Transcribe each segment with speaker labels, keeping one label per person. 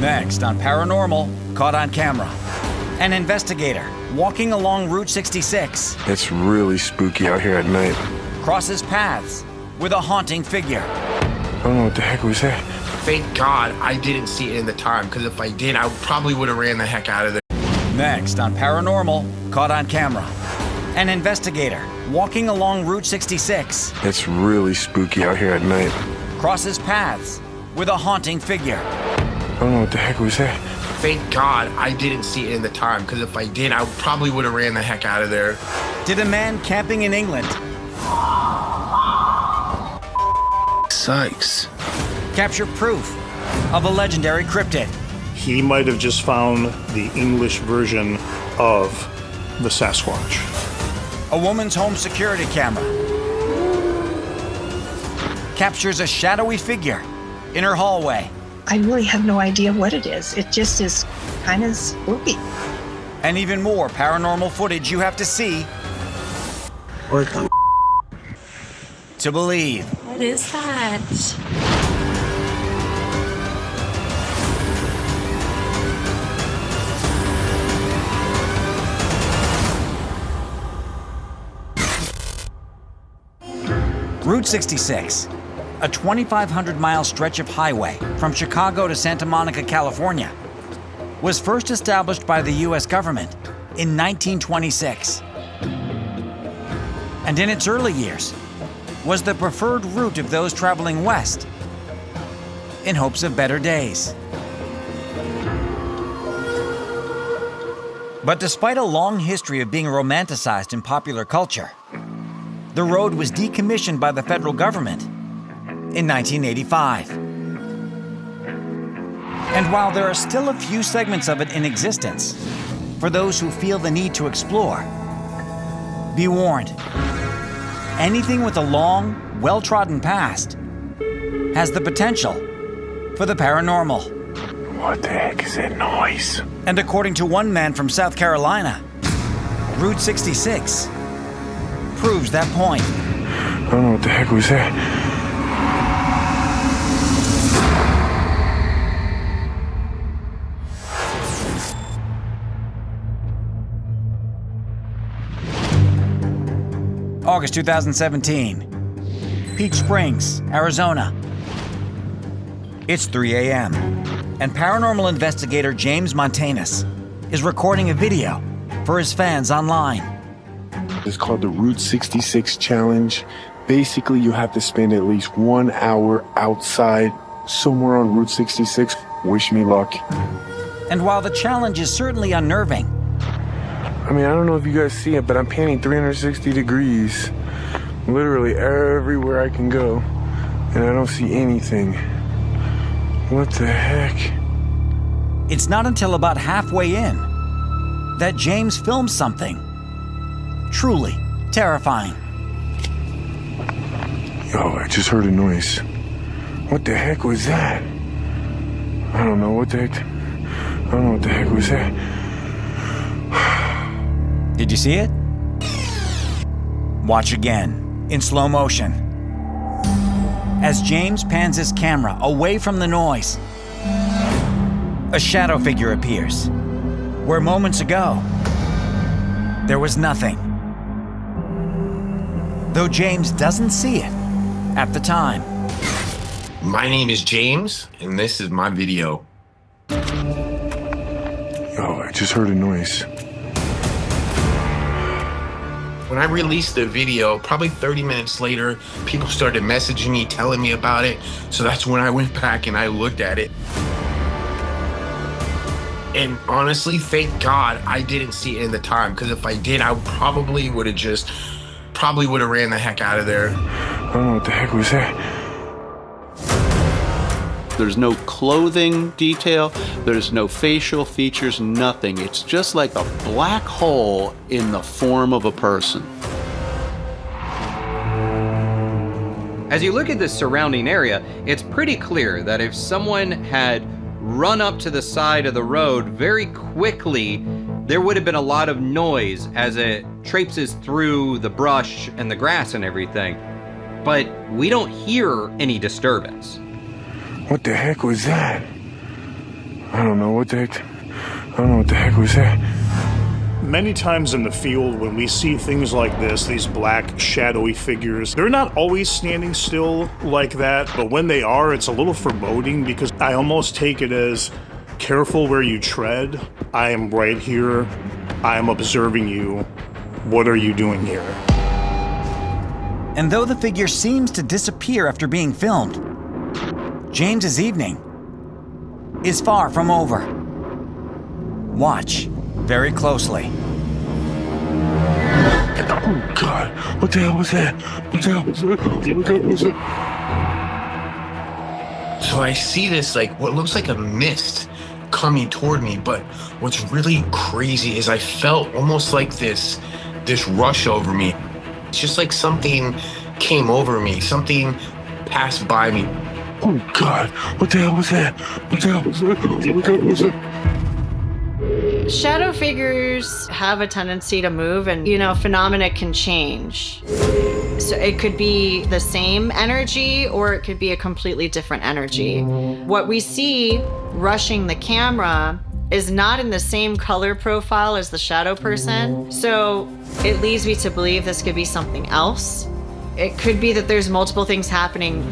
Speaker 1: Next on Paranormal, caught on camera. An investigator walking along Route 66
Speaker 2: It's really spooky out here at night.
Speaker 1: crosses paths with a haunting figure.
Speaker 2: I don't know what the heck was that.
Speaker 3: Thank God I didn't see it in the time, because if I did, I probably would have ran the heck out of there.
Speaker 1: Next on Paranormal, caught on camera. An investigator walking along Route 66
Speaker 2: It's really spooky out here at night.
Speaker 1: crosses paths with a haunting figure.
Speaker 2: I don't know what the heck was that.
Speaker 3: Thank God I didn't see it in the time, because if I did, I probably would have ran the heck out of there.
Speaker 1: Did a man camping in England
Speaker 3: Sucks.
Speaker 1: capture proof of a legendary cryptid?
Speaker 4: He might have just found the English version of the Sasquatch.
Speaker 1: A woman's home security camera captures a shadowy figure in her hallway.
Speaker 5: I really have no idea what it is. It just is kind of spooky.
Speaker 1: And even more paranormal footage you have to see
Speaker 3: What the
Speaker 1: to believe.
Speaker 6: What is that?
Speaker 1: Route 66, a 2,500-mile stretch of highway from Chicago to Santa Monica, California, was first established by the U.S. government in 1926. And in its early years, was the preferred route of those traveling west in hopes of better days. But despite a long history of being romanticized in popular culture, the road was decommissioned by the federal government in 1985. And while there are still a few segments of it in existence, for those who feel the need to explore, be warned, anything with a long, well-trodden past has the potential for the paranormal.
Speaker 2: What the heck is that noise?
Speaker 1: And according to one man from South Carolina, Route 66 proves that point.
Speaker 2: I don't know what the heck was that.
Speaker 1: August 2017, Peach Springs, Arizona. It's 3 a.m., and paranormal investigator James Montanus is recording a video for his fans online.
Speaker 2: It's called the Route 66 Challenge. Basically, you have to spend at least 1 hour outside somewhere on Route 66. Wish me luck.
Speaker 1: And while the challenge is certainly unnerving,
Speaker 2: I mean, I don't know if you guys see it, but I'm panning 360 degrees. Literally everywhere I can go. And I don't see anything. What the heck?
Speaker 1: it's not until about halfway in that James films something truly terrifying.
Speaker 2: Yo, I just heard a noise. What the heck was that? I don't know what the heck. I don't know what the heck was that.
Speaker 1: Did you see it? Watch again, in slow motion. As James pans his camera away from the noise, a shadow figure appears, where moments ago, there was nothing. Though James doesn't see it at the time.
Speaker 3: My name is James, and this is my video.
Speaker 2: Yo, I just heard a noise.
Speaker 3: When I released the video, probably 30 minutes later, people started messaging me, telling me about it. So that's when I went back and I looked at it. And honestly, thank God I didn't see it in the time, because if I did, I probably would have ran the heck out of there.
Speaker 2: I don't know what the heck was that.
Speaker 7: There's no clothing detail, there's no facial features, nothing. It's just like a black hole in the form of a person.
Speaker 8: As you look at the surrounding area, it's pretty clear that if someone had run up to the side of the road very quickly, there would have been a lot of noise as it traipses through the brush and the grass and everything. But we don't hear any disturbance.
Speaker 2: What the heck was that? I don't know what the heck. I don't know what the heck was that.
Speaker 4: Many times in the field, when we see things like this, these black, shadowy figures, they're not always standing still like that, but when they are, it's a little foreboding because I almost take it as careful where you tread. I am right here. I am observing you. What are you doing here?
Speaker 1: And though the figure seems to disappear after being filmed, James's evening is far from over. Watch very closely.
Speaker 2: Oh, God. What the hell was that? What the hell was that? What the hell was that?
Speaker 3: So I see this, like, what looks like a mist coming toward me, but what's really crazy is I felt almost like this rush over me. It's just like something came over me, something passed by me.
Speaker 2: Oh, God. What the hell was that? What the hell was that? What the hell was that?
Speaker 6: Shadow figures have a tendency to move and, phenomena can change. So it could be the same energy or it could be a completely different energy. What we see rushing the camera is not in the same color profile as the shadow person. So it leads me to believe this could be something else. It could be that there's multiple things happening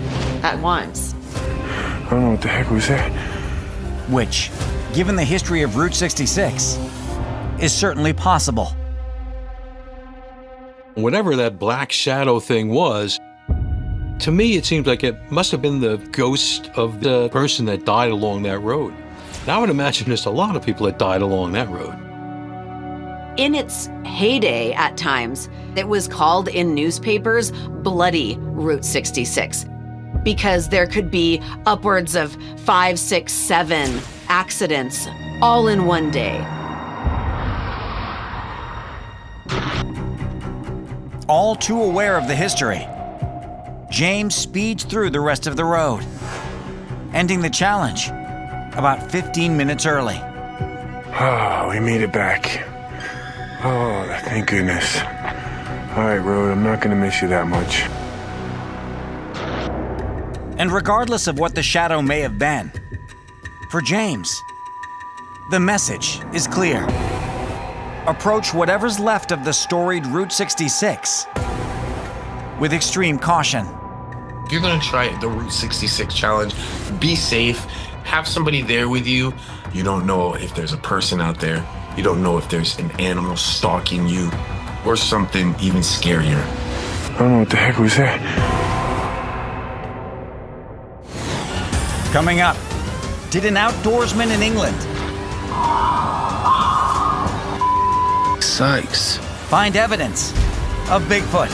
Speaker 6: at once.
Speaker 2: I don't know what the heck was that.
Speaker 1: Which, given the history of Route 66, is certainly possible.
Speaker 9: Whatever that black shadow thing was, to me it seems like it must have been the ghost of the person that died along that road. And I would imagine there's a lot of people that died along that road.
Speaker 10: In its heyday at times, it was called in newspapers Bloody Route 66, because there could be upwards of 5, 6, 7 accidents all in one day.
Speaker 1: All too aware of the history, James speeds through the rest of the road, ending the challenge about 15 minutes early.
Speaker 2: Oh, we made it back. Oh, thank goodness. All right, road, I'm not gonna miss you that much.
Speaker 1: And regardless of what the shadow may have been, for James, the message is clear. Approach whatever's left of the storied Route 66 with extreme caution.
Speaker 3: If you're gonna try the Route 66 challenge, be safe, have somebody there with you. You don't know if there's a person out there. You don't know if there's an animal stalking you or something even scarier.
Speaker 2: I don't know what the heck was that.
Speaker 1: Coming up, did an outdoorsman in England
Speaker 3: Sykes
Speaker 1: find evidence of Bigfoot?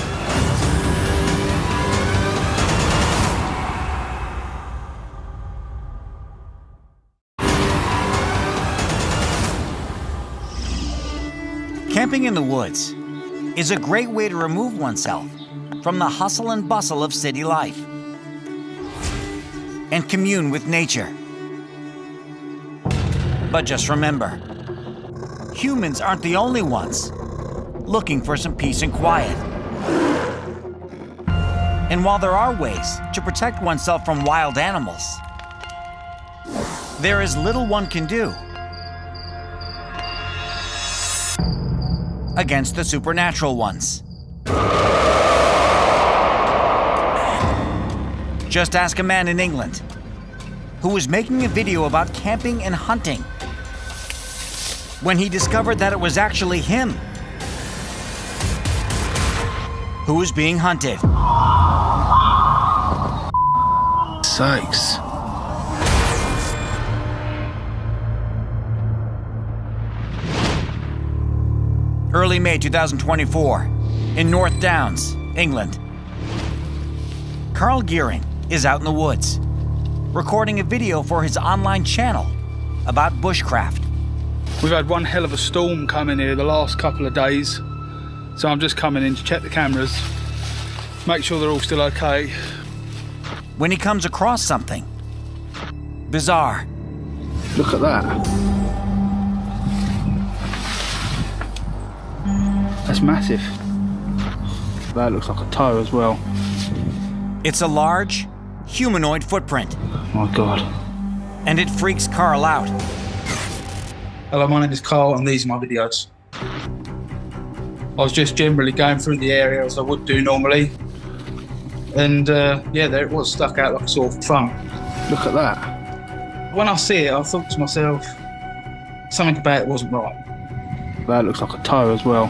Speaker 1: Camping in the woods is a great way to remove oneself from the hustle and bustle of city life and commune with nature. But just remember, humans aren't the only ones looking for some peace and quiet. And while there are ways to protect oneself from wild animals, there is little one can do against the supernatural ones. Just ask a man in England who was making a video about camping and hunting when he discovered that it was actually him who was being hunted.
Speaker 3: Sykes.
Speaker 1: Early May 2024, in North Downs, England. Carl Gearing is out in the woods, recording a video for his online channel about bushcraft.
Speaker 11: We've had one hell of a storm come in here the last couple of days, so I'm just coming in to check the cameras, make sure they're all still okay.
Speaker 1: When he comes across something bizarre.
Speaker 11: Look at that. That's massive. That looks like a toe as well.
Speaker 1: It's a large, humanoid footprint.
Speaker 11: My God.
Speaker 1: And it freaks Carl out.
Speaker 11: Hello, my name is Carl and these are my videos. I was just generally going through the area as I would do normally. And yeah, there it was, stuck out like a sore thumb. Look at that. When I see it, I thought to myself, something about it wasn't right. That looks like a toe as well.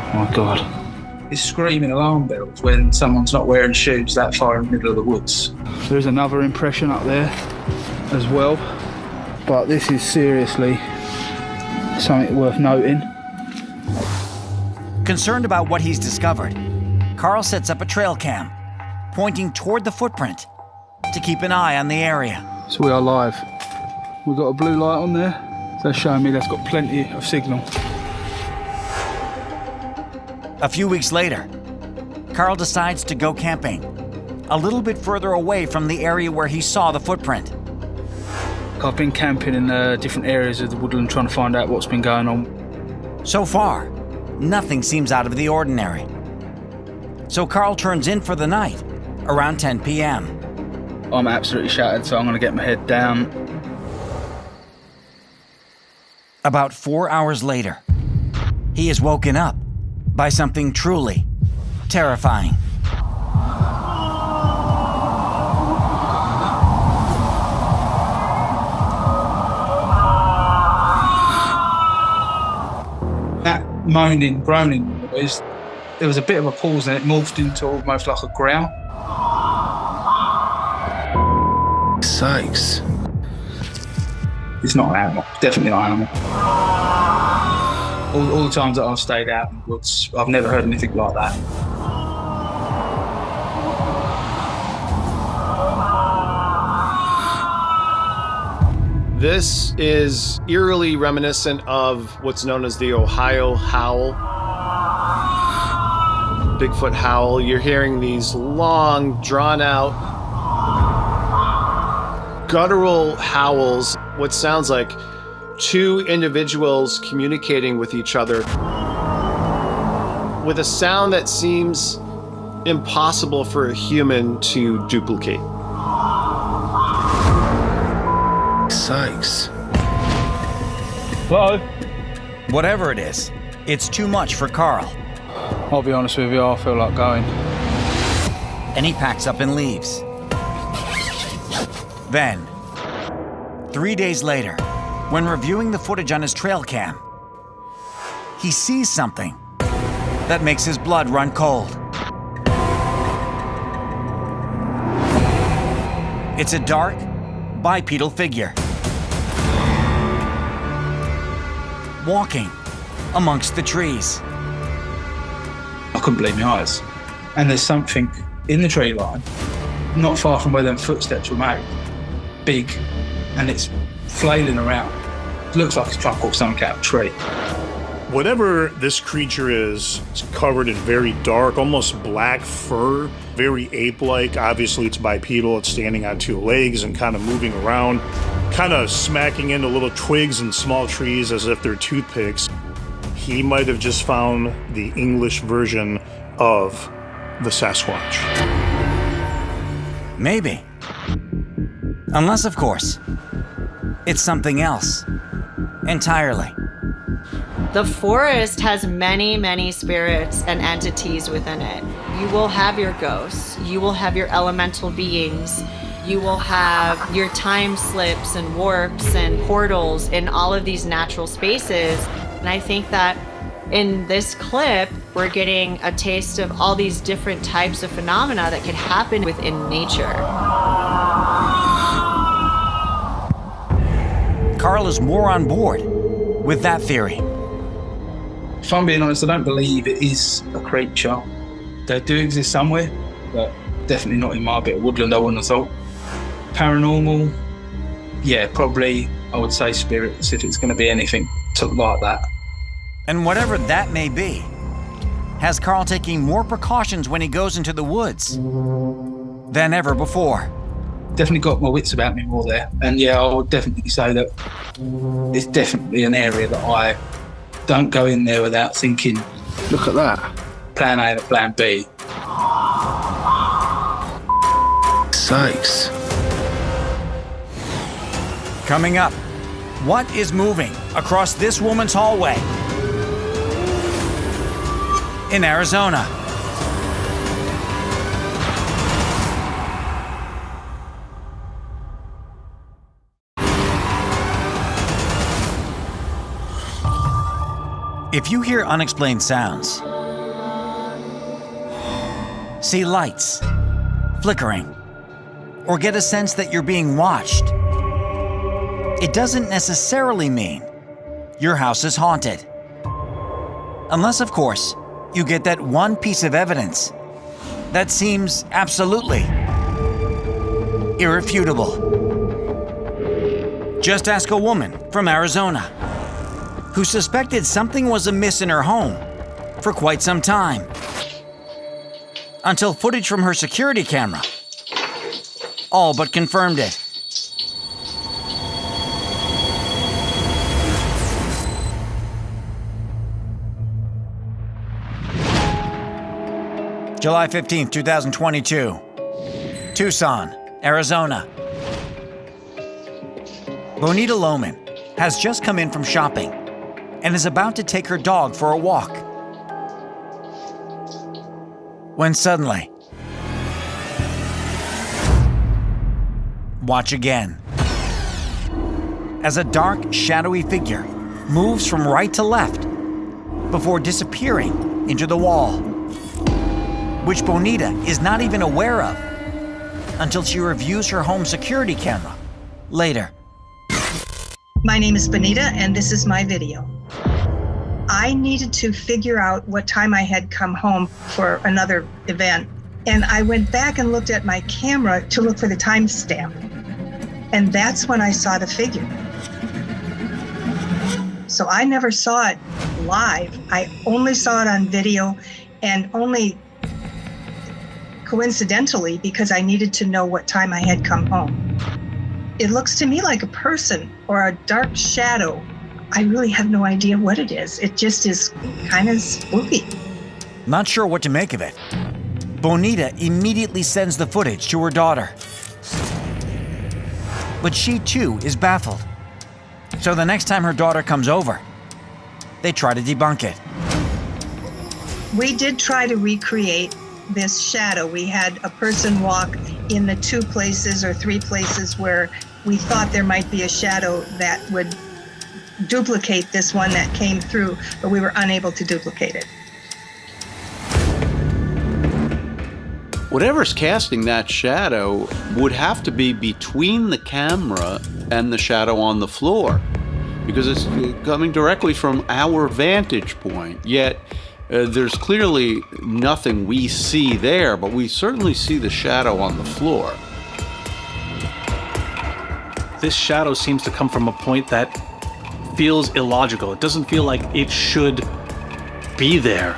Speaker 11: Oh my God. It's screaming alarm bells when someone's not wearing shoes that far in the middle of the woods. There's another impression up there as well, but this is seriously something worth noting.
Speaker 1: Concerned about what he's discovered, Carl sets up a trail cam, pointing toward the footprint to keep an eye on the area.
Speaker 11: So we are live. We've got a blue light on there. So that's showing me that's got plenty of signal.
Speaker 1: A few weeks later, Carl decides to go camping, a little bit further away from the area where he saw the footprint.
Speaker 11: I've been camping in different areas of the woodland trying to find out what's been going on.
Speaker 1: So far, nothing seems out of the ordinary. So Carl turns in for the night, around 10 p.m.
Speaker 11: I'm absolutely shattered, so I'm going to get my head down.
Speaker 1: About 4 hours later, he is woken up by something truly terrifying.
Speaker 11: That moaning, groaning noise, there was a bit of a pause and it morphed into almost like a growl.
Speaker 2: Sakes.
Speaker 11: It's not an animal, definitely not an animal. All the times that I've stayed out in the woods, I've never heard anything like that.
Speaker 12: This is eerily reminiscent of what's known as the Ohio howl. Bigfoot howl. You're hearing these long, drawn-out, guttural howls, what sounds like two individuals communicating with each other with a sound that seems impossible for a human to duplicate.
Speaker 2: Sakes.
Speaker 11: Hello?
Speaker 1: Whatever it is, it's too much for Carl.
Speaker 11: I'll be honest with you, I feel like going.
Speaker 1: And he packs up and leaves. Then, 3 days later, when reviewing the footage on his trail cam, he sees something that makes his blood run cold. It's a dark, bipedal figure, walking amongst the trees.
Speaker 11: I couldn't believe my eyes. And there's something in the tree line, not far from where them footsteps were made, big, and it's flailing around. It looks like it's trying to pull something out of a tree.
Speaker 4: Whatever this creature is, it's covered in very dark, almost black fur, very ape-like. Obviously, it's bipedal. It's standing on two legs and kind of moving around, kind of smacking into little twigs and small trees as if they're toothpicks. He might have just found the English version of the Sasquatch.
Speaker 1: Maybe. Unless, of course, it's something else entirely.
Speaker 6: The forest has many, many spirits and entities within it. You will have your ghosts, you will have your elemental beings, you will have your time slips and warps and portals in all of these natural spaces. And I think that in this clip, we're getting a taste of all these different types of phenomena that could happen within nature.
Speaker 1: Carl is more on board with that theory.
Speaker 11: If I'm being honest, I don't believe it is a creature. They do exist somewhere, but definitely not in my bit of woodland, I wouldn't have thought. Paranormal, yeah, probably, I would say spirits, if it's going to be anything like that.
Speaker 1: And whatever that may be, has Carl taking more precautions when he goes into the woods than ever before.
Speaker 11: Definitely got my wits about me more there. And yeah, I would definitely say that it's definitely an area that I don't go in there without thinking, look at that, plan A to plan B.
Speaker 2: Sakes.
Speaker 1: Coming up, What is moving across this woman's hallway in Arizona? If you hear unexplained sounds, see lights flickering, or get a sense that you're being watched, it doesn't necessarily mean your house is haunted. Unless, of course, you get that one piece of evidence that seems absolutely irrefutable. Just ask a woman from Arizona who suspected something was amiss in her home for quite some time, until footage from her security camera all but confirmed it. July 15th, 2022, Tucson, Arizona. Bonita Lohman has just come in from shopping and is about to take her dog for a walk, when suddenly, watch again, as a dark, shadowy figure moves from right to left before disappearing into the wall, which Bonita is not even aware of until she reviews her home security camera later.
Speaker 5: My name is Bonita, and this is my video. I needed to figure out what time I had come home for another event, and I went back and looked at my camera to look for the timestamp, and that's when I saw the figure. So I never saw it live. I only saw it on video, and only coincidentally because I needed to know what time I had come home. It looks to me like a person or a dark shadow. I really have no idea what it is. It just is kind of spooky.
Speaker 1: Not sure what to make of it, Bonita immediately sends the footage to her daughter. But she too is baffled. So the next time her daughter comes over, they try to debunk it.
Speaker 5: We did try to recreate this shadow. We had a person walk in the 2 places or 3 places where we thought there might be a shadow that would duplicate this one that came through, but we were unable to duplicate it.
Speaker 7: Whatever's casting that shadow would have to be between the camera and the shadow on the floor, because it's coming directly from our vantage point. Yet there's clearly nothing we see there, but we certainly see the shadow on the floor.
Speaker 13: This shadow seems to come from a point that feels illogical. It doesn't feel like it should be there,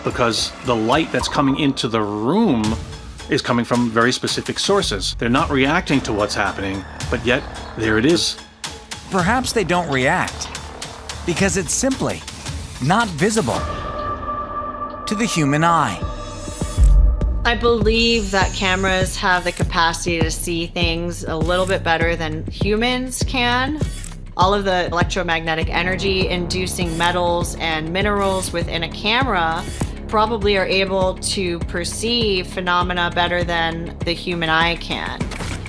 Speaker 13: because the light that's coming into the room is coming from very specific sources. They're not reacting to what's happening, but yet there it is.
Speaker 1: Perhaps they don't react because it's simply not visible to the human eye.
Speaker 6: I believe that cameras have the capacity to see things a little bit better than humans can. All of the electromagnetic energy inducing metals and minerals within a camera probably are able to perceive phenomena better than the human eye can.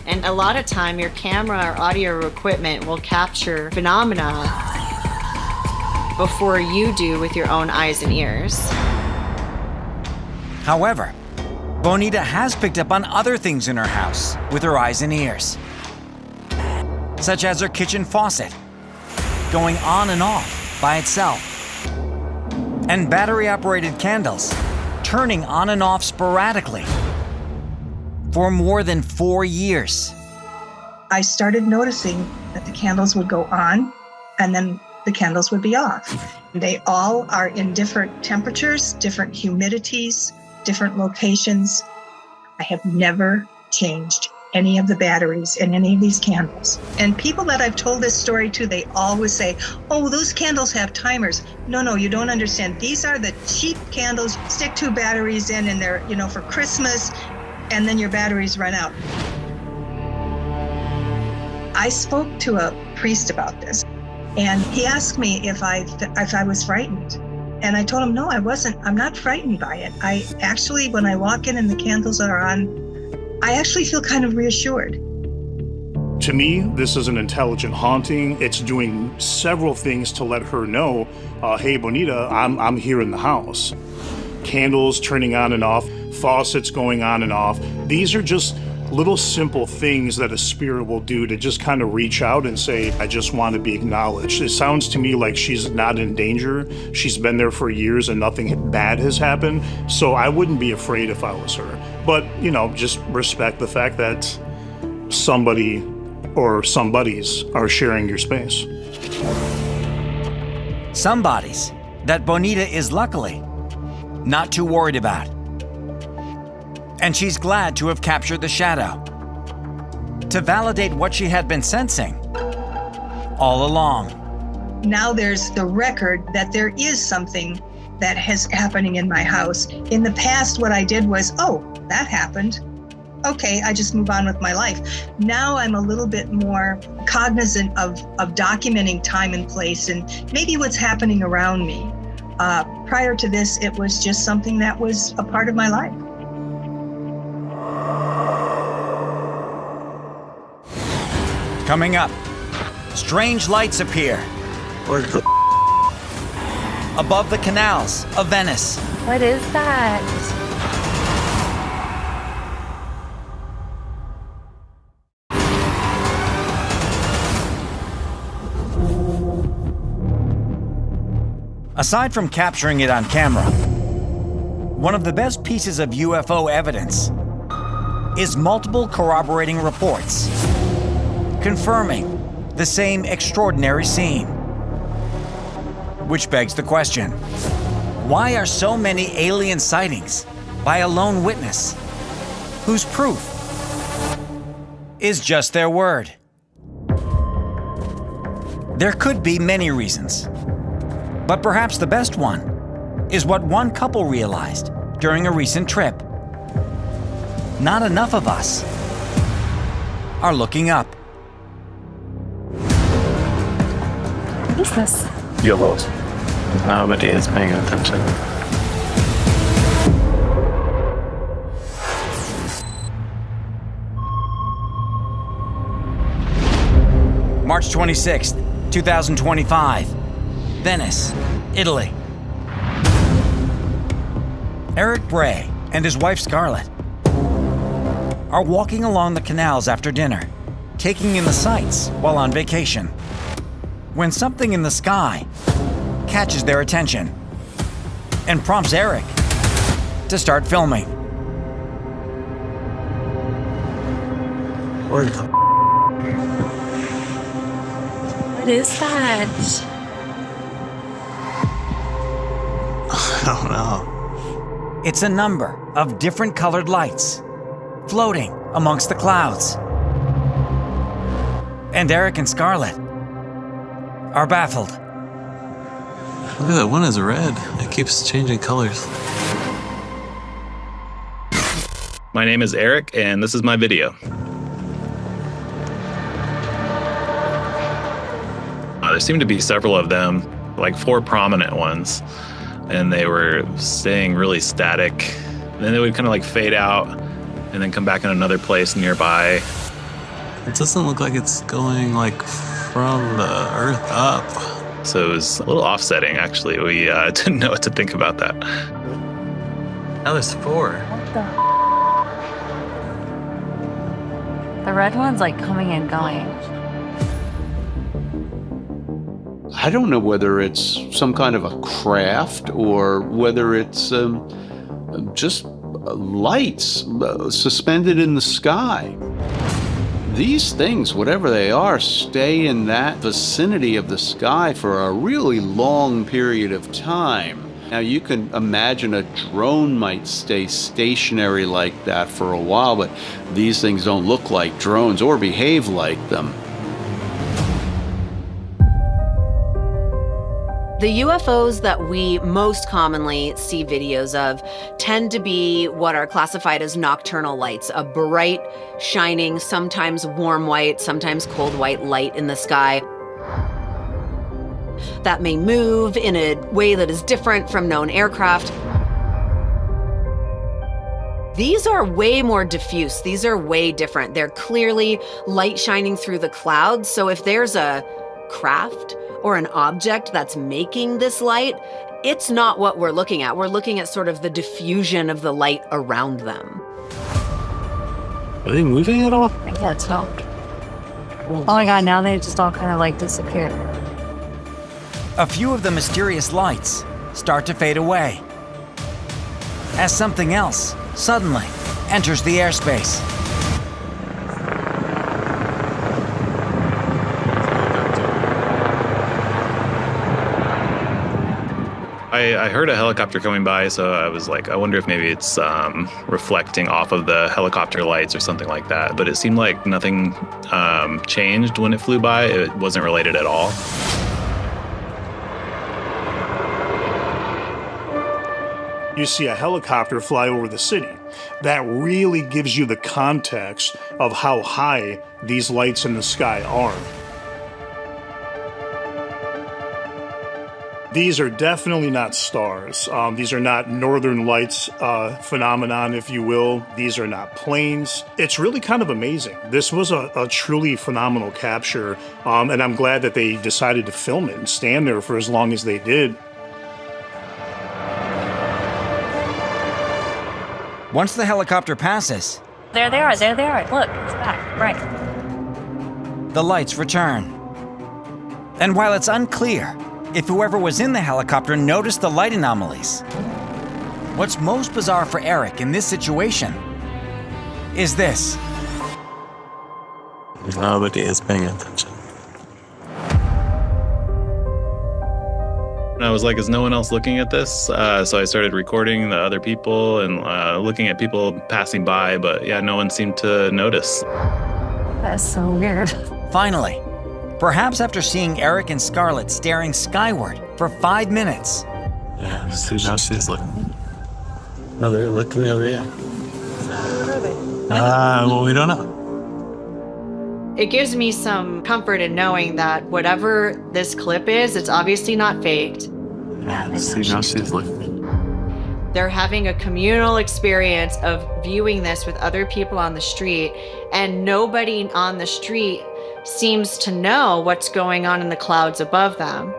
Speaker 6: And a lot of time your camera or audio equipment will capture phenomena before you do with your own eyes and ears.
Speaker 1: However, Bonita has picked up on other things in her house with her eyes and ears, such as her kitchen faucet going on and off by itself, and battery-operated candles turning on and off sporadically for more than 4 years.
Speaker 5: I started noticing that the candles would go on and then the candles would be off. They all are in different temperatures, different humidities, different locations. I have never changed any of the batteries in any of these candles. And people that I've told this story to, they always say, oh, those candles have timers. No, you don't understand. These are the cheap candles. Stick 2 batteries in and they're, for Christmas, and then your batteries run out. I spoke to a priest about this, and he asked me if I was frightened. And I told him, no, I wasn't. I'm not frightened by it. I actually, when I walk in and the candles are on, I actually feel kind of reassured.
Speaker 4: To me, this is an intelligent haunting. It's doing several things to let her know, hey, Bonita, I'm here in the house. Candles turning on and off, faucets going on and off. These are just little simple things that a spirit will do to just kind of reach out and say, I just want to be acknowledged. It sounds to me like she's not in danger. She's been there for years and nothing bad has happened. So I wouldn't be afraid if I was her. But, you know, just respect the fact that somebody or somebodies are sharing your space.
Speaker 1: Somebodies that Bonita is luckily not too worried about. And she's glad to have captured the shadow to validate what she had been sensing all along.
Speaker 5: Now there's the record that there is something that is happening in my house. In the past, what I did was, oh, that happened. Okay, I just move on with my life. Now I'm a little bit more cognizant of documenting time and place and maybe what's happening around me. Prior to this, it was just something that was a part of my life.
Speaker 1: Coming up, strange lights appear above the canals of Venice.
Speaker 14: What is that?
Speaker 1: Aside from capturing it on camera, one of the best pieces of UFO evidence is multiple corroborating reports confirming the same extraordinary scene. Which begs the question, why are so many alien sightings by a lone witness whose proof is just their word? There could be many reasons, but perhaps the best one is what one couple realized during a recent trip. Not enough of us are looking up.
Speaker 14: What is this?
Speaker 15: YOLOs. Nobody is paying attention.
Speaker 1: March 26th, 2025, Venice, Italy. Eric Bray and his wife Scarlett are walking along the canals after dinner, taking in the sights while on vacation, when something in the sky catches their attention and prompts Eric to start filming.
Speaker 14: What is that?
Speaker 15: I don't know.
Speaker 1: It's a number of different colored lights floating amongst the clouds. And Eric and Scarlett are baffled.
Speaker 15: Look at that one is red. It keeps changing colors.
Speaker 16: My name is Eric, and this is my video. There seemed to be several of them, like 4 prominent ones, and they were staying really static. And then they would kind of like fade out and then come back in another place nearby.
Speaker 15: It doesn't look like it's going like from the earth up.
Speaker 16: So it was a little offsetting, actually. We didn't know what to think about that.
Speaker 15: Now there's 4.
Speaker 14: What the red one's like coming and going.
Speaker 7: I don't know whether it's some kind of a craft or whether it's just lights suspended in the sky. These things, whatever they are, stay in that vicinity of the sky for a really long period of time. Now, you can imagine a drone might stay stationary like that for a while, but these things don't look like drones or behave like them.
Speaker 10: The UFOs that we most commonly see videos of tend to be what are classified as nocturnal lights, a bright, shining, sometimes warm white, sometimes cold white light in the sky that may move in a way that is different from known aircraft. These are way more diffuse. These are way different. They're clearly light shining through the clouds. So if there's a craft or an object that's making this light, it's not what we're looking at. We're looking at sort of the diffusion of the light around them.
Speaker 15: Are they moving at all?
Speaker 14: I can't tell. Oh my god, now they just all kind of like disappeared.
Speaker 1: A few of the mysterious lights start to fade away as something else suddenly enters the airspace.
Speaker 16: I heard a helicopter coming by, so I was like, I wonder if maybe it's reflecting off of the helicopter lights or something like that. But it seemed like nothing changed when it flew by. It wasn't related at all.
Speaker 4: You see a helicopter fly over the city. That really gives you the context of how high these lights in the sky are. These are definitely not stars. These are not northern lights phenomenon, if you will. These are not planes. It's really kind of amazing. This was a truly phenomenal capture, and I'm glad that they decided to film it and stand there for as long as they did.
Speaker 1: Once the helicopter passes,
Speaker 14: There they are, there they are. Look, it's back, right.
Speaker 1: the lights return. And while it's unclear if whoever was in the helicopter noticed the light anomalies, what's most bizarre for Eric in this situation is this.
Speaker 15: Nobody is paying attention.
Speaker 16: And I was like, is no one else looking at this? So I started recording the other people and looking at people passing by, but yeah, no one seemed to notice.
Speaker 14: That's so weird.
Speaker 1: Finally, perhaps after seeing Eric and Scarlett staring skyward for 5 minutes.
Speaker 15: Yeah, see now she's looking. No, they're looking over here. Well, we don't know.
Speaker 6: It gives me some comfort in knowing that whatever this clip is, it's obviously not faked.
Speaker 15: Yeah, see now she's looking.
Speaker 6: They're having a communal experience of viewing this with other people on the street, and nobody on the street seems to know what's going on in the clouds above them.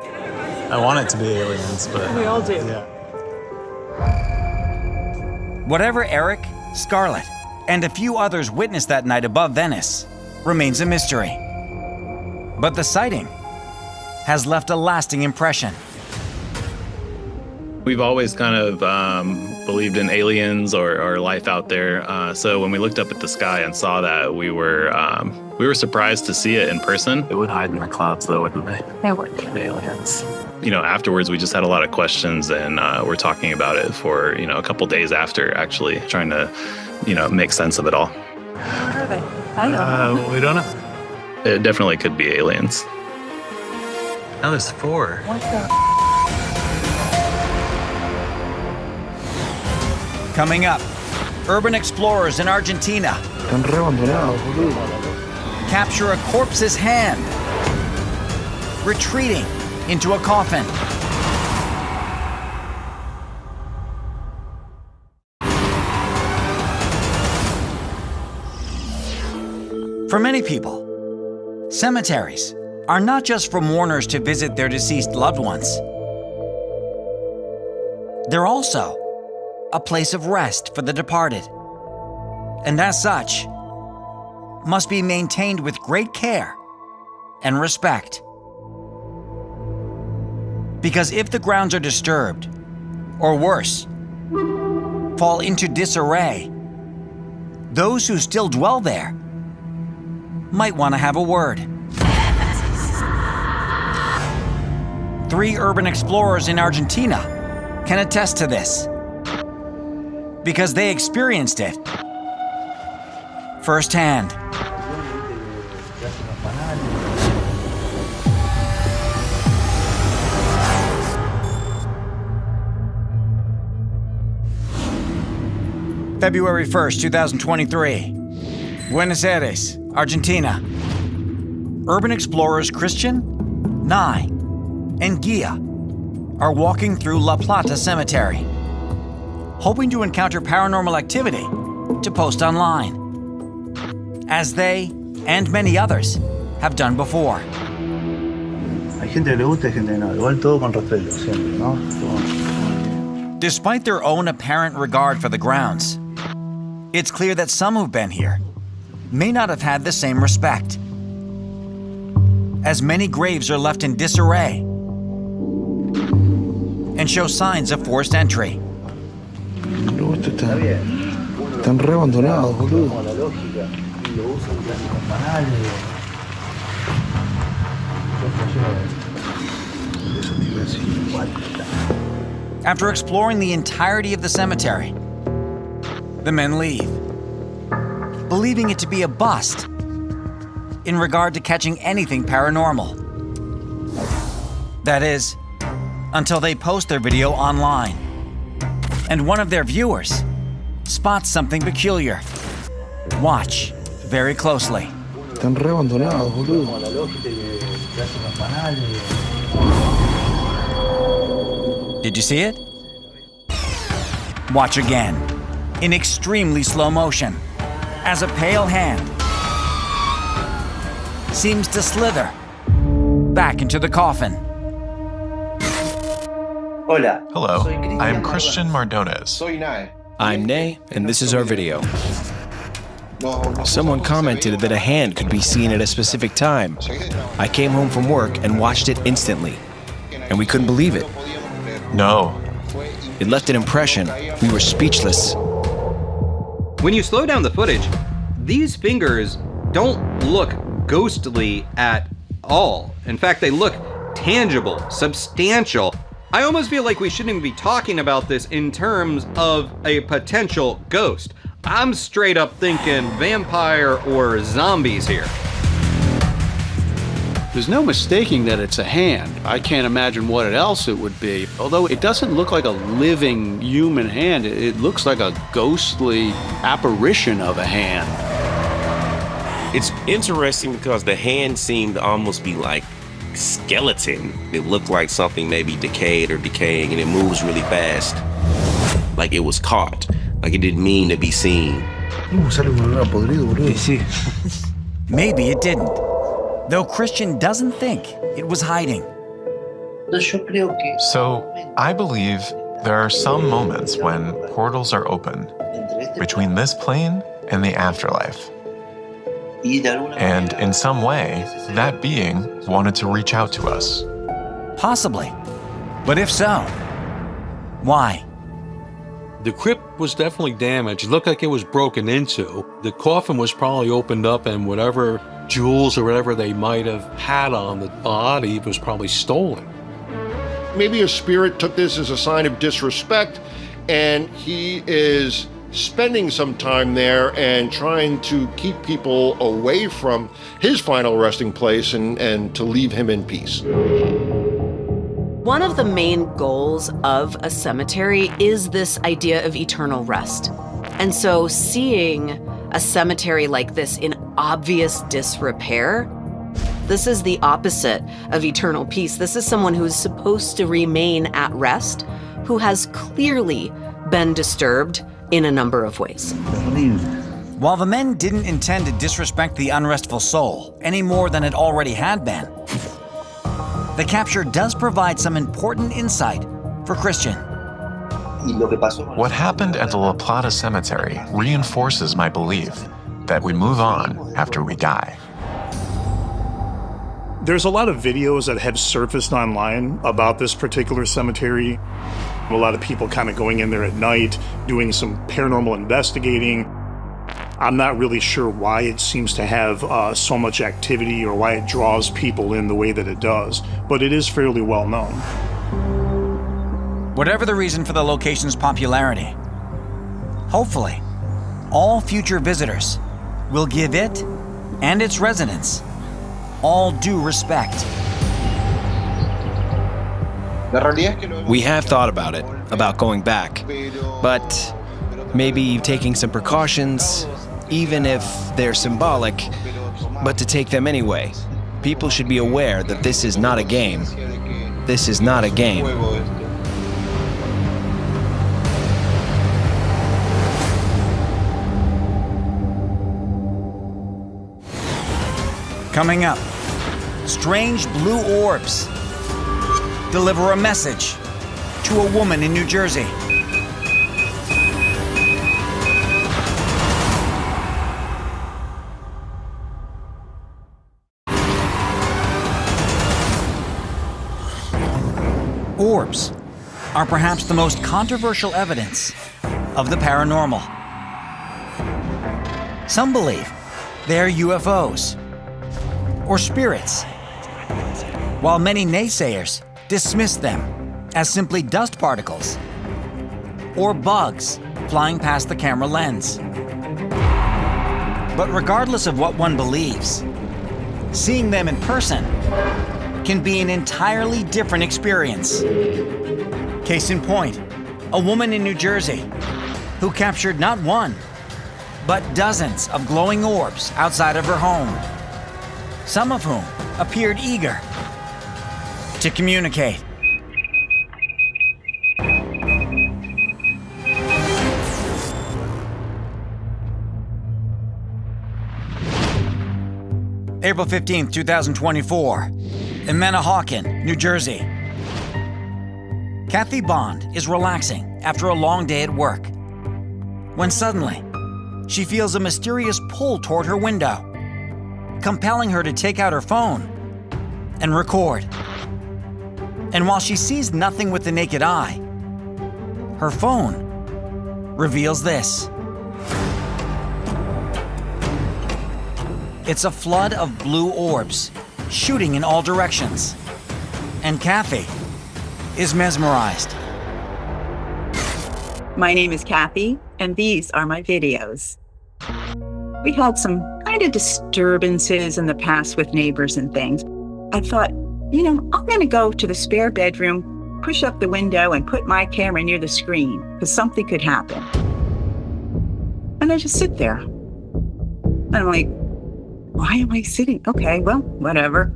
Speaker 15: I want it to be aliens, but
Speaker 6: We all do.
Speaker 15: Yeah.
Speaker 1: Whatever Eric, Scarlett, and a few others witnessed that night above Venice remains a mystery. But the sighting has left a lasting impression.
Speaker 16: We've always kind of believed in aliens or life out there. So when we looked up at the sky and saw that, we were surprised to see it in person.
Speaker 15: It would hide in the clouds, though, wouldn't they?
Speaker 14: They would.
Speaker 15: The aliens.
Speaker 16: You know, afterwards, we just had a lot of questions, and we're talking about it for a couple days after, actually trying to make sense of it all.
Speaker 14: What are they? I don't know.
Speaker 15: We don't know.
Speaker 16: It definitely could be aliens.
Speaker 15: Now there's 4.
Speaker 14: What the?
Speaker 1: Coming up, urban explorers in Argentina capture a corpse's hand, retreating into a coffin. For many people, cemeteries are not just for mourners to visit their deceased loved ones. They're also a place of rest for the departed, and as such, must be maintained with great care and respect. Because if the grounds are disturbed, or worse, fall into disarray, those who still dwell there might want to have a word. 3 urban explorers in Argentina can attest to this, because they experienced it firsthand. February 1st, 2023. Buenos Aires, Argentina. Urban explorers Christian, Nye, and Gia are walking through La Plata Cemetery, hoping to encounter paranormal activity to post online, as they and many others have done before. Despite their own apparent regard for the grounds, it's clear that some who've been here may not have had the same respect, as many graves are left in disarray and show signs of forced entry.
Speaker 2: Están re abandonados, boludo.
Speaker 1: After exploring the entirety of the cemetery, the men leave, believing it to be a bust in regard to catching anything paranormal. That is, until they post their video online, and one of their viewers spots something peculiar. Watch very closely.
Speaker 2: Están re abandonados, boludo.
Speaker 1: Did you see it? Watch again, in extremely slow motion, as a pale hand seems to slither back into the coffin.
Speaker 17: Hello, I am Christian Mardones.
Speaker 18: I'm Nay, and this is our video. Someone commented that a hand could be seen at a specific time. I came home from work and watched it instantly, and we couldn't believe it.
Speaker 17: No.
Speaker 18: It left an impression. We were speechless.
Speaker 8: When you slow down the footage, these fingers don't look ghostly at all. In fact, they look tangible, substantial. I almost feel like we shouldn't even be talking about this in terms of a potential ghost. I'm straight up thinking vampire or zombies here.
Speaker 7: There's no mistaking that it's a hand. I can't imagine what else it would be. Although it doesn't look like a living human hand, it looks like a ghostly apparition of a hand.
Speaker 19: It's interesting because the hand seemed to almost be like skeleton. It looked like something maybe decayed or decaying, and it moves really fast. Like it was caught. Like it didn't mean to be seen.
Speaker 1: Maybe it didn't, though Christian doesn't think it was hiding.
Speaker 17: So, I believe there are some moments when portals are open between this plane and the afterlife. And in some way, that being wanted to reach out to us.
Speaker 1: Possibly. But if so, why?
Speaker 9: The crypt was definitely damaged. It looked like it was broken into. The coffin was probably opened up, and whatever jewels or whatever they might have had on the body was probably stolen.
Speaker 20: Maybe a spirit took this as a sign of disrespect, and he is spending some time there and trying to keep people away from his final resting place and to leave him in peace.
Speaker 10: One of the main goals of a cemetery is this idea of eternal rest. And so seeing a cemetery like this in obvious disrepair, this is the opposite of eternal peace. This is someone who is supposed to remain at rest, who has clearly been disturbed in a number of ways.
Speaker 1: While the men didn't intend to disrespect the unrestful soul any more than it already had been, the capture does provide some important insight for Christian.
Speaker 17: What happened at the La Plata Cemetery reinforces my belief that we move on after we die.
Speaker 4: There's a lot of videos that have surfaced online about this particular cemetery. A lot of people kind of going in there at night, doing some paranormal investigating. I'm not really sure why it seems to have so much activity or why it draws people in the way that it does, but it is fairly well known.
Speaker 1: Whatever the reason for the location's popularity, hopefully, all future visitors will give it and its residents all due respect.
Speaker 18: We have thought about it, about going back, but maybe taking some precautions, even if they're symbolic, but to take them anyway. People should be aware that this is not a game. This is not a game.
Speaker 1: Coming up, strange blue orbs deliver a message to a woman in New Jersey. Orbs are perhaps the most controversial evidence of the paranormal. Some believe they're UFOs or spirits, while many naysayers dismiss them as simply dust particles or bugs flying past the camera lens. But regardless of what one believes, seeing them in person can be an entirely different experience. Case in point, a woman in New Jersey who captured not one, but dozens of glowing orbs outside of her home, some of whom appeared eager to communicate. April 15th, 2024, in Manahawkin, New Jersey. Kathy Bond is relaxing after a long day at work, when suddenly she feels a mysterious pull toward her window, compelling her to take out her phone and record. And while she sees nothing with the naked eye, her phone reveals this. It's a flood of blue orbs shooting in all directions, and Kathy is mesmerized.
Speaker 21: My name is Kathy, and these are my videos. We had some kind of disturbances in the past with neighbors and things. I thought, I'm going to go to the spare bedroom, push up the window, and put my camera near the screen, because something could happen. And I just sit there. And I'm like, why am I sitting? Okay, well, whatever.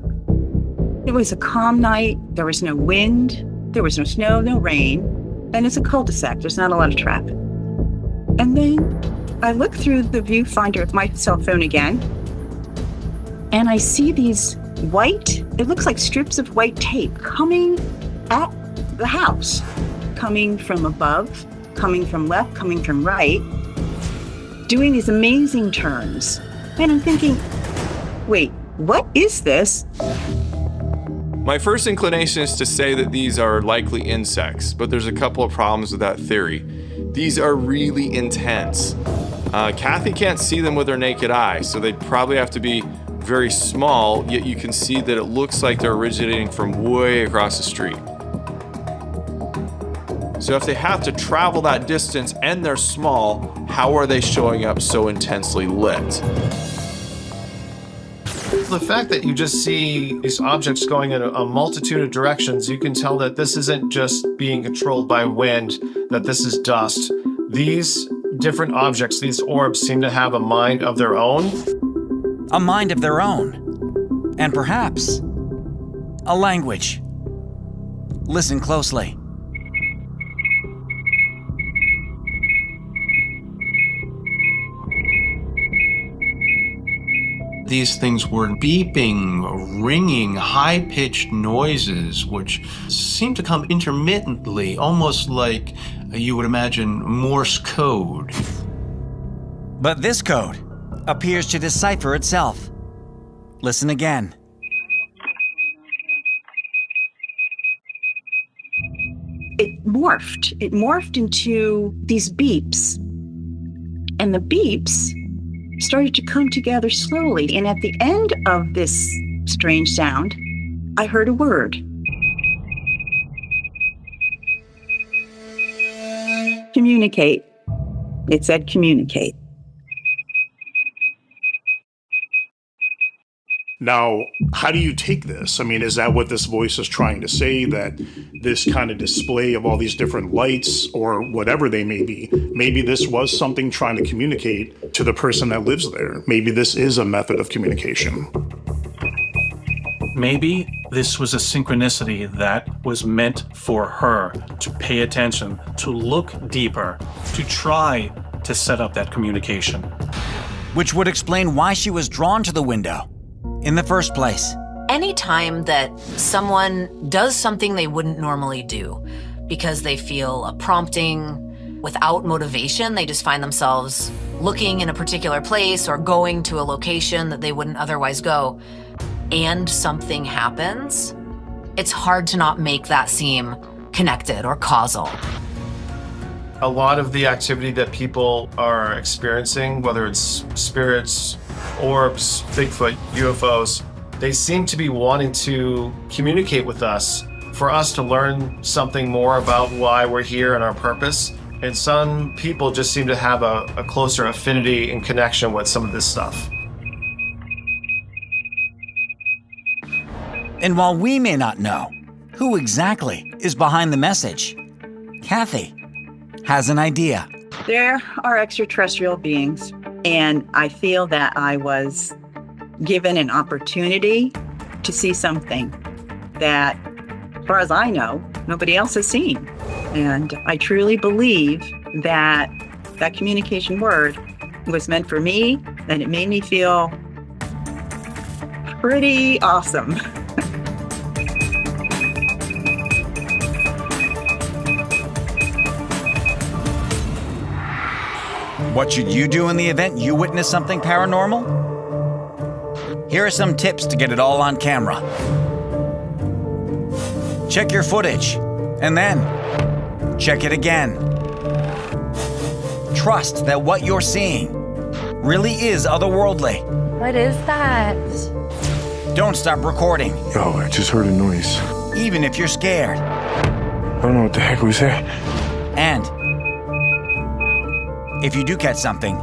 Speaker 21: It was a calm night. There was no wind. There was no snow, no rain. And it's a cul-de-sac. There's not a lot of traffic. And then I look through the viewfinder of my cell phone again, and I see these it looks like strips of white tape coming at the house, coming from above, coming from left, coming from right, doing these amazing turns. And I'm thinking, wait, what is this?
Speaker 22: My first inclination is to say that these are likely insects, but there's a couple of problems with that theory. These are really intense. Kathy can't see them with her naked eye, so they probably have to be very small, yet you can see that it looks like they're originating from way across the street. So if they have to travel that distance and they're small, how are they showing up so intensely lit?
Speaker 12: The fact that you just see these objects going in a multitude of directions, you can tell that this isn't just being controlled by wind, that this is dust. These different objects, these orbs, seem to have a mind of their own.
Speaker 1: A mind of their own, and perhaps a language. Listen closely.
Speaker 7: These things were beeping, ringing, high-pitched noises, which seem to come intermittently, almost like you would imagine Morse code.
Speaker 1: But this code appears to decipher itself. Listen again.
Speaker 21: It morphed into these beeps. And the beeps started to come together slowly. And at the end of this strange sound, I heard a word. Communicate. It said communicate.
Speaker 4: Now, how do you take this? I mean, is that what this voice is trying to say, that this kind of display of all these different lights or whatever they may be, maybe this was something trying to communicate to the person that lives there? Maybe this is a method of communication.
Speaker 13: Maybe this was a synchronicity that was meant for her to pay attention, to look deeper, to try to set up that communication.
Speaker 1: Which would explain why she was drawn to the window in the first place.
Speaker 10: Anytime that someone does something they wouldn't normally do because they feel a prompting without motivation, they just find themselves looking in a particular place or going to a location that they wouldn't otherwise go, and something happens, it's hard to not make that seem connected or causal.
Speaker 12: A lot of the activity that people are experiencing, whether it's spirits, orbs, Bigfoot, UFOs, they seem to be wanting to communicate with us for us to learn something more about why we're here and our purpose. And some people just seem to have a closer affinity and connection with some of this stuff.
Speaker 1: And while we may not know who exactly is behind the message, Kathy has an idea.
Speaker 21: There are extraterrestrial beings, and I feel that I was given an opportunity to see something that, as far as I know, nobody else has seen. And I truly believe that that communication word was meant for me, and it made me feel pretty awesome.
Speaker 1: What should you do in the event you witness something paranormal? Here are some tips to get it all on camera. Check your footage, and then check it again. Trust that what you're seeing really is otherworldly.
Speaker 14: What is that?
Speaker 1: Don't stop recording.
Speaker 2: Yo, I just heard a noise.
Speaker 1: Even if you're scared.
Speaker 2: I don't know what the heck was that.
Speaker 1: And if you do catch something,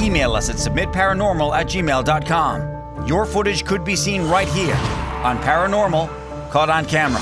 Speaker 1: email us at submitparanormal@gmail.com. Your footage could be seen right here on Paranormal Caught on Camera.